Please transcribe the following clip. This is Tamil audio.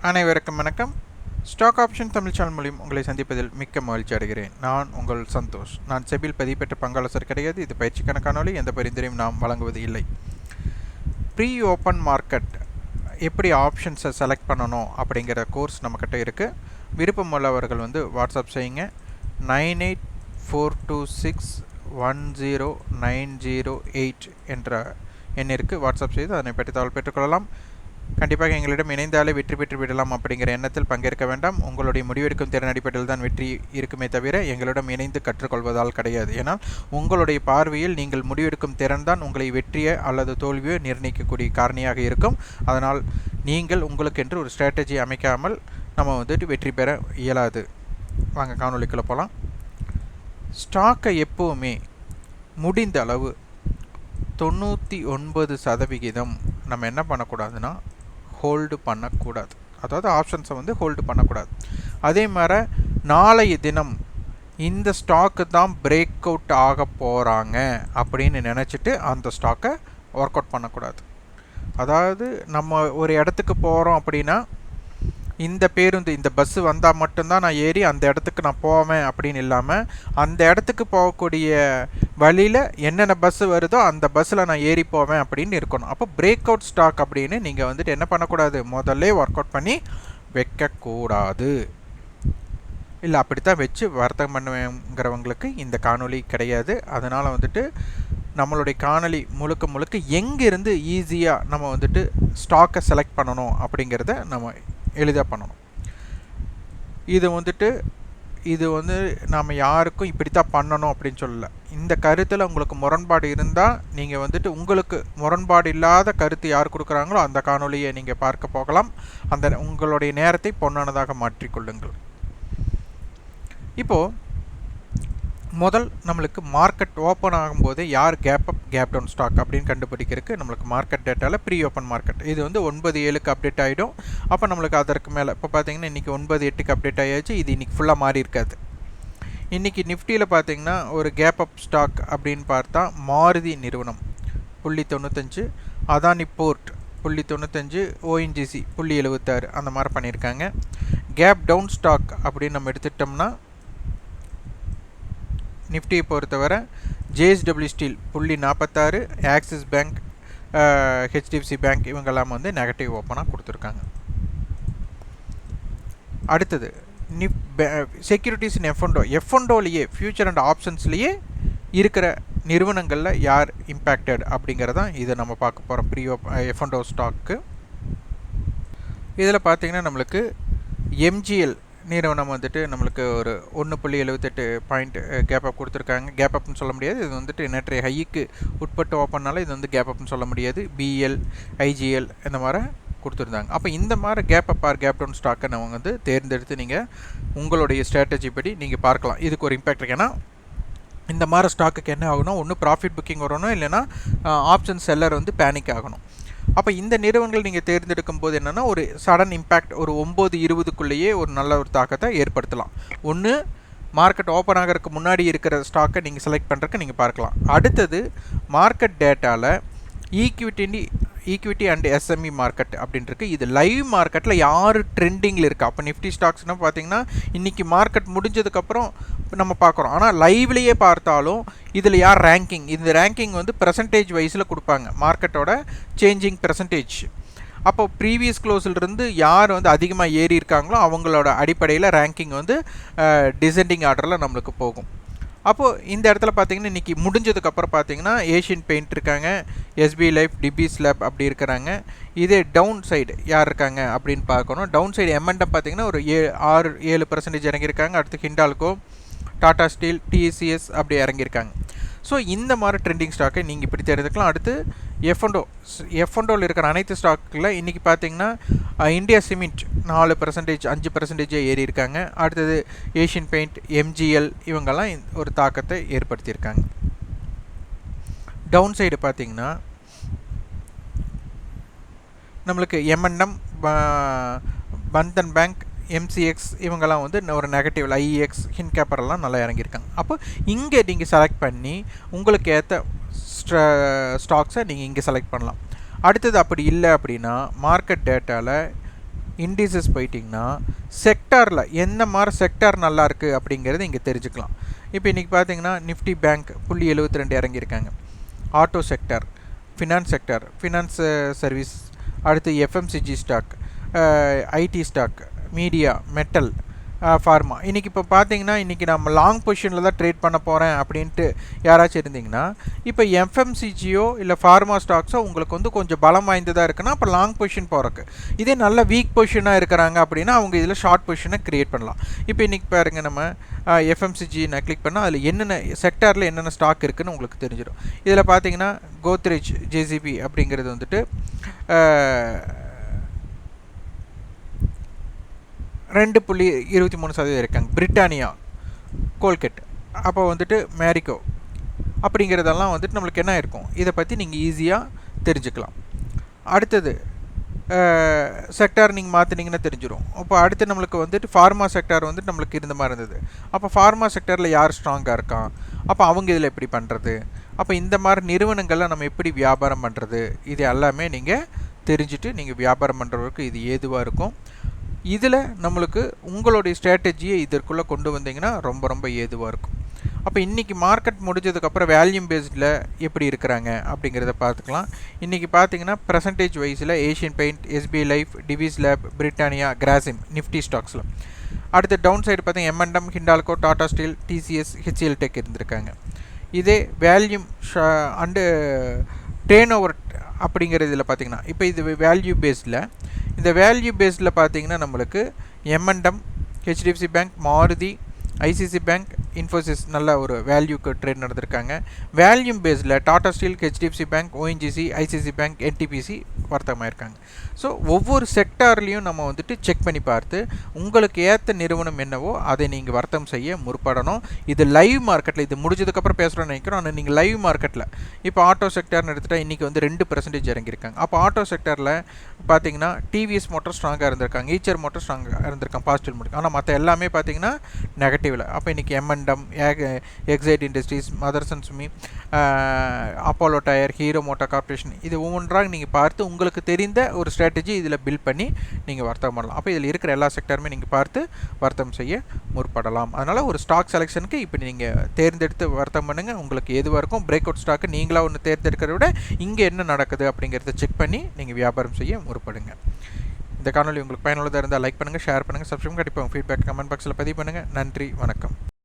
அனைவருக்கும் வணக்கம். ஸ்டாக் ஆப்ஷன் தமிழ் சேனல் மூலம் உங்களை சந்திப்பதில் மிக்க மகிழ்ச்சி அடைகிறேன். நான் உங்கள் சந்தோஷ். நான் செபில் பதிவு பெற்ற பங்காளர் கிடையாது. இது பயிற்சிக்கான காணொலி. எந்த பரிந்துரையும் நாம் வழங்குவது இல்லை. ப்ரீ ஓப்பன் மார்க்கெட் எப்படி ஆப்ஷன்ஸை செலக்ட் பண்ணணும் அப்படிங்கிற கோர்ஸ் நம்மக்கிட்ட இருக்குது. விருப்பம் உள்ளவர்கள் வாட்ஸ்அப் செய்யுங்க. 9842610908 என்ற எண்ணிற்கு வாட்ஸ்அப் செய்து அதனை பற்றி தகவல் பெற்றுக்கொள்ளலாம். கண்டிப்பாக எங்களிடம் இணைந்தாலே வெற்றி பெற்று விடலாம் அப்படிங்கிற எண்ணத்தில் பங்கேற்க வேண்டாம். உங்களுடைய முடிவெடுக்கும் திறன் அடிப்படையில் தான் வெற்றி இருக்குமே தவிர எங்களிடம் இணைந்து கற்றுக்கொள்வதால் கிடையாது. ஏன்னால் உங்களுடைய பார்வையில் நீங்கள் முடிவெடுக்கும் திறன் தான் உங்களை வெற்றியை அல்லது தோல்வியோ நிர்ணயிக்கக்கூடிய காரணியாக இருக்கும். அதனால் நீங்கள் உங்களுக்கென்று ஒரு ஸ்ட்ராட்டஜி அமைக்காமல் நம்ம வெற்றி பெற இயலாது. வாங்க காணொலிக்குள்ளே போகலாம். ஸ்டாக்கை எப்போவுமே முடிந்த அளவு 99% நம்ம என்ன பண்ணக்கூடாதுன்னா ஹோல்டு பண்ணக்கூடாது. அதாவது ஆப்ஷன்ஸை ஹோல்டு பண்ணக்கூடாது. அதே மாதிரி நாளைய தினம் இந்த ஸ்டாக்கு தான் பிரேக் அவுட் ஆக போகிறாங்க அப்படின்னு நினச்சிட்டு அந்த ஸ்டாக்கை ஒர்க் அவுட் பண்ணக்கூடாது. அதாவது நம்ம ஒரு இடத்துக்கு போகிறோம் அப்படின்னா இந்த பேருந்து இந்த பஸ்ஸு வந்தால் மட்டும்தான் நான் ஏறி அந்த இடத்துக்கு நான் போவேன் அப்படின்னு இல்லாமல் அந்த இடத்துக்கு போகக்கூடிய வழியில் என்னென்ன பஸ்ஸு வருதோ அந்த பஸ்ஸில் நான் ஏறி போவேன் அப்படின்னு இருக்கணும். அப்போ பிரேக் அவுட் ஸ்டாக் அப்படின்னு நீங்கள் என்ன பண்ணக்கூடாது, முதல்ல ஒர்க் அவுட் பண்ணி வைக்கக்கூடாது. இல்லை அப்படித்தான் வச்சு வர்த்தகம் பண்ணுவேங்கிறவங்களுக்கு இந்த காணொலி கிடையாது. அதனால் நம்மளுடைய காணொலி முழுக்க எங்கேருந்து ஈஸியாக நம்ம ஸ்டாக்கை செலக்ட் பண்ணணும் அப்படிங்கிறத நம்ம எளிதாக பண்ணணும். இது நாம் யாருக்கும் இப்படித்தான் பண்ணணும் அப்படின்னு சொல்லலை. இந்த கருத்தில் உங்களுக்கு முரண்பாடு இருந்தால் நீங்கள் உங்களுக்கு முரண்பாடு இல்லாத கருத்து யார் கொடுக்குறாங்களோ அந்த காணொலியை நீங்கள் பார்க்க போகலாம். அந்த உங்களுடைய நேரத்தை பொன்னானதாக மாற்றிக்கொள்ளுங்கள். இப்போது முதல் நம்மளுக்கு மார்க்கெட் ஓப்பன் ஆகும்போது யார் cap up cap down stock அப்படின்னு கண்டுபிடிக்கிறதுக்கு நம்மளுக்கு மார்க்கெட் டேட்டாவில் ப்ரீ ஓப்பன் மார்க்கெட் இது 9:07 அப்டேட் ஆகிடும். அப்போ நம்மளுக்கு அதற்கு மேலே இப்போ பார்த்தீங்கன்னா இன்றைக்கி 9:08 அப்டேட் ஆகியாச்சு. இது இன்றைக்கி ஃபுல்லாக மாறி இருக்காது. இன்றைக்கி நிஃப்டியில் பார்த்தீங்கன்னா ஒரு கேப் அப் ஸ்டாக் அப்படின்னு பார்த்தா மாருதி நிறுவனம் 0.95, அதானி போர்ட் 0.95, ஓஎன்ஜிசி 0.76 அந்த மாதிரி பண்ணியிருக்காங்க. கேப் டவுன் ஸ்டாக் அப்படின்னு நம்ம எடுத்துட்டோம்னா நிஃப்டியை பொறுத்தவரை JSW steel 0.46, axis bank, HDFC bank இவங்கெல்லாம் நெகட்டிவ் ஓப்பனாக கொடுத்துருக்காங்க. அடுத்தது செக்யூரிட்டிஸ் இன் எஃப்என்டோலேயே ஃபியூச்சர் அண்ட் ஆப்ஷன்ஸ்லேயே இருக்கிற நிறுவனங்களில் யார் இம்பேக்டட் அப்படிங்கிறதான் இதை நம்ம பார்க்க போகிறோம். ப்ரீ எஃப்என்டோ ஸ்டாக்கு இதில் பார்த்திங்கன்னா நம்மளுக்கு எம்ஜிஎல் நிறுவனம் நம்மளுக்கு ஒரு 1.78 பாயிண்ட் கேப் அப் கொடுத்துருக்காங்க. கேப் அப்னு சொல்ல முடியாது. இது நேற்றைய ஹைக்கு உட்பட்டு ஓப்பனால இது கேப் அப்னு சொல்ல முடியாது. பிஎல், ஐஜிஎல் இந்த மாதிரி கொடுத்துருந்தாங்க. அப்போ இந்த மாதிரி cap up or cap down ஸ்டாக்கை நம்ம தேர்ந்தெடுத்து நீங்கள் உங்களுடைய ஸ்ட்ராட்டஜி படி நீங்கள் பார்க்கலாம். இதுக்கு ஒரு இம்பேக்ட் இருக்கு. ஏன்னா இந்த மாதிரி ஸ்டாக்குக்கு என்ன ஆகணும், ஒன்று ப்ராஃபிட் புக்கிங் வரணும், இல்லைனா ஆப்ஷன் செல்லர் பேனிக் ஆகணும். அப்போ இந்த நிறுவனங்கள் நீங்கள் தேர்ந்தெடுக்கும் போது என்னென்னா ஒரு சடன் இம்பேக்ட் ஒரு 9:20 ஒரு நல்ல ஒரு தாக்கத்தை ஏற்படுத்தலாம். ஒன்று மார்க்கெட் ஓப்பன் ஆகிறதுக்கு முன்னாடி இருக்கிற ஸ்டாக்கை நீங்கள் செலக்ட் பண்ணுறதுக்கு நீங்கள் பார்க்கலாம். அடுத்தது மார்க்கெட் டேட்டாவில் ஈக்விட்டி அண்ட் எஸ்எம்இ மார்க்கெட் அப்படின்ட்டு இது லைவ் மார்க்கெட்டில் யார் ட்ரெண்டிங்கில் இருக்கா. அப்போ நிஃப்டி ஸ்டாக்ஸ்னால் பார்த்தீங்கன்னா இன்றைக்கி மார்க்கெட் முடிஞ்சதுக்கப்புறம் நம்ம பார்க்குறோம். ஆனால் லைவ்லேயே பார்த்தாலும் இதில் யார் ரேங்கிங், இந்த ரேங்கிங் பெர்சன்டேஜ் வைஸில் கொடுப்பாங்க, மார்க்கெட்டோட சேஞ்சிங் பெர்சன்டேஜ். அப்போ ப்ரீவியஸ் க்ளோஸிலிருந்து யார் அதிகமாக ஏறி இருக்காங்களோ அவங்களோட அடிப்படையில் ரேங்கிங் டிசெண்டிங் ஆர்டரில் நம்மளுக்கு போகும். அப்போது இந்த இடத்துல பார்த்தீங்கன்னா இன்றைக்கி முடிஞ்சதுக்கப்புறம் பார்த்தீங்கன்னா ஏஷியன் பெயிண்ட் இருக்காங்க, எஸ்பிஐ லைஃப், டிபிஸ் லேப் அப்படி இருக்கிறாங்க. இதே டவுன் சைடு யார் இருக்காங்க அப்படின்னு பார்க்கணும். டவுன் சைடு எம்என்டம் பார்த்தீங்கன்னா ஒரு 6-7% இறங்கியிருக்காங்க. அடுத்து ஹிண்டால்கோ, டாடா ஸ்டீல், டிசிஎஸ் அப்படி இறங்கியிருக்காங்க. ஸோ இந்த மாதிரி ட்ரெண்டிங் ஸ்டாக்கை நீங்கள் இப்படி தெரிஞ்சுக்கலாம். அடுத்து எஃப்என்டோவில் இருக்கிற அனைத்து ஸ்டாக்கில் இன்றைக்கி பார்த்தீங்கன்னா இந்தியா சிமெண்ட் 4%, 5% ஏறி இருக்காங்க. அடுத்தது ஏஷியன் பெயிண்ட், எம்ஜிஎல் இவங்கெல்லாம் ஒரு தாக்கத்தை ஏற்படுத்தியிருக்காங்க. டவுன் சைடு பார்த்தீங்கன்னா நம்மளுக்கு எம்என்எம், பந்தன் பேங்க், எம்சிஎக்ஸ் இவங்கெல்லாம் ஒரு நெகட்டிவ், ஐஎக்ஸ், ஹின்கேப்பரெல்லாம் நல்லா இறங்கியிருக்காங்க. அப்போ இங்கே நீங்கள் செலக்ட் பண்ணி உங்களுக்கு ஏற்ற ஸ்டாக்ஸை நீங்கள் இங்கே செலக்ட் பண்ணலாம். அடுத்தது அப்படி இல்லை அப்படின்னா மார்க்கெட் டேட்டாவில் இண்டிசஸ் போயிட்டிங்கன்னா செக்டாரில் எந்த மாதிரி செக்டார் நல்லாயிருக்கு அப்படிங்கிறது இங்கே தெரிஞ்சுக்கலாம். இப்போ இன்றைக்கி பார்த்தீங்கன்னா நிஃப்டி பேங்க் 0.72 இறங்கியிருக்காங்க. Auto sector, finance sector, finance service, அடுத்து FMCG stock, IT stock, media, metal, pharma. இன்றைக்கி இப்போ பார்த்தீங்கன்னா இன்றைக்கி நம்ம லாங் பொசிஷனில் தான் ட்ரேட் பண்ண போகிறேன் அப்படின்ட்டு யாராச்சும் இருந்தீங்கன்னா இப்போ எஃப்எம்சிஜியோ இல்லை ஃபார்மா ஸ்டாக்ஸோ உங்களுக்கு வந்து கொஞ்சம் பலம் வாய்ந்ததாக இருக்குன்னா அப்போ லாங் பொசிஷன் போகிறக்கு. இதே நல்ல வீக் பொசிஷனாக இருக்கிறாங்க அப்படின்னா அவங்க இதில் ஷார்ட் பொசிஷனை க்ரியேட் பண்ணலாம். இப்போ இன்றைக்கி பாருங்கள், நம்ம எஃப்எம்சிஜி நான் கிளிக் பண்ணால் அதில் என்னென்ன செக்டாரில் என்னென்ன ஸ்டாக் இருக்குதுன்னு உங்களுக்கு தெரிஞ்சிடும். இதில் பார்த்தீங்கன்னா கோத்ரேஜ் ஜேசிபி அப்படிங்கிறது வந்துட்டு 2.23% இருக்காங்க. பிரிட்டானியா, கோல்கெட், அப்போ வந்துட்டு மேரிகோ அப்படிங்கிறதெல்லாம் வந்துட்டு நம்மளுக்கு என்ன இருக்கும், இதை பற்றி நீங்கள் ஈஸியாக தெரிஞ்சுக்கலாம். அடுத்தது செக்டார் நீங்கள் மாற்றினீங்கன்னா தெரிஞ்சிடும். அப்போ அடுத்து நம்மளுக்கு வந்துட்டு ஃபார்மா செக்டார் வந்துட்டு நம்மளுக்கு இருந்த மாதிரி இருந்தது. அப்போ ஃபார்மா செக்டாரில் யார் ஸ்ட்ராங்காக இருக்கான், அப்போ அவங்க இதில் எப்படி பண்ணுறது, அப்போ இந்த மாதிரி நிறுவனங்களில் நம்ம எப்படி வியாபாரம் பண்ணுறது, இது எல்லாமே நீங்கள் தெரிஞ்சுட்டு நீங்கள் வியாபாரம் பண்ணுறவருக்கு இது ஏதுவாக இருக்கும். இதில் நம்மளுக்கு உங்களுடைய ஸ்ட்ராட்டஜியை இதற்குள்ளே கொண்டு வந்தீங்கன்னா ரொம்ப ரொம்ப ஏதுவாக இருக்கும். அப்போ இன்றைக்கி மார்க்கெட் முடிஞ்சதுக்கப்புறம் வேல்யூம் பேஸ்டில் எப்படி இருக்கிறாங்க அப்படிங்கிறத பார்த்துக்கலாம். இன்றைக்கி பார்த்தீங்கன்னா பர்சன்டேஜ் வைஸில் Asian paint, SBI life, Divis lab, Britannia, Grasim, Nifty ஸ்டாக்ஸில். அடுத்து டவுன் சைடு பார்த்தீங்கன்னா M and M, Hindalco, Tata steel, TCS, HCL tech இருந்திருக்காங்க. இதே வேல்யூம் அண்டு டேர்ன் ஓவர் அப்படிங்கிறதுல பார்த்தீங்கன்னா இப்போ இது வேல்யூ பேஸில், இந்த வேல்யூ பேஸில் பார்த்தீங்கன்னா நம்மளுக்கு M and M, HDFC bank, Maruti, ICICI bank, Infosys நல்ல ஒரு வேல்யூக்கு ட்ரேட் நடந்திருக்காங்க. வேல்யூம் பேஸில் Tata steel, HDFC bank, ONGC, ICICI bank, NTPC வர்த்தகமாயிருக்காங்க. ஸோ ஒவ்வொரு செக்டார்லேயும் நம்ம வந்துட்டு செக் பண்ணி பார்த்து உங்களுக்கு ஏற்ற நிறுவனம் என்னவோ அதை நீங்கள் வர்த்தகம் செய்ய முற்படணும். இது லைவ் மார்க்கெட்டில், இது முடிஞ்சதுக்கப்புறம் பேசுகிறோன்னு நினைக்கிறோம். ஆனால் நீங்கள் லைவ் மார்க்கெட்டில் இப்போ ஆட்டோ செக்டார்னு எடுத்துகிட்டா இன்றைக்கி வந்து 2% இறங்கியிருக்காங்க. அப்போ ஆட்டோ செக்டாரில் பார்த்தீங்கன்னா டிவிஎஸ் மோட்டர் ஸ்ட்ராங்காக இருந்திருக்காங்க, ஈச்சர் மோட்டர் ஸ்ட்ராங்காக இருந்திருக்காங்க, பாசிட்டிவ் முடியும். ஆனால் மற்ற எல்லாமே பார்த்தீங்கன்னா நெகட்டிவில். அப்போ இன்றைக்கி எம்என்டம், Exide industries, Motherson Sumi, Apollo tyre, Hero motor corporation, இது ஒவ்வொன்றாக நீங்கள் பார்த்து உங்களுக்கு தெரிந்த ஒரு ஸ்ட்ராட்டஜி இதில் பில்ட் பண்ணி நீங்கள் வர்த்தகம் பண்ணலாம். அப்போ இதில் இருக்கிற எல்லா செக்டருமே நீங்கள் பார்த்து வர்த்தகம் செய்ய முற்படலாம். அதனால் ஒரு ஸ்டாக் செலெக்ஷனுக்கு இப்போ நீங்கள் தேர்ந்தெடுத்து வர்த்தகம் பண்ணுங்கள். உங்களுக்கு எதுவாக இருக்கும், பிரேக் அவுட் ஸ்டாக்கு நீங்களாக ஒன்று தேர்ந்தெடுக்கிறத விட இங்கே என்ன நடக்குது அப்படிங்கிறத செக் பண்ணி நீங்கள் வியாபாரம் செய்ய முற்படுங்க. இந்த காணொலி உங்களுக்கு பயனுள்ளதாக இருந்தால் லைக் பண்ணுங்கள், ஷேர் பண்ணுங்கள், சப்ஸ்கிரைப். கண்டிப்பாக உங்கள் ஃபீட்பேக் கமெண்ட் பாக்ஸில் பதிவு பண்ணுங்கள். நன்றி, வணக்கம்.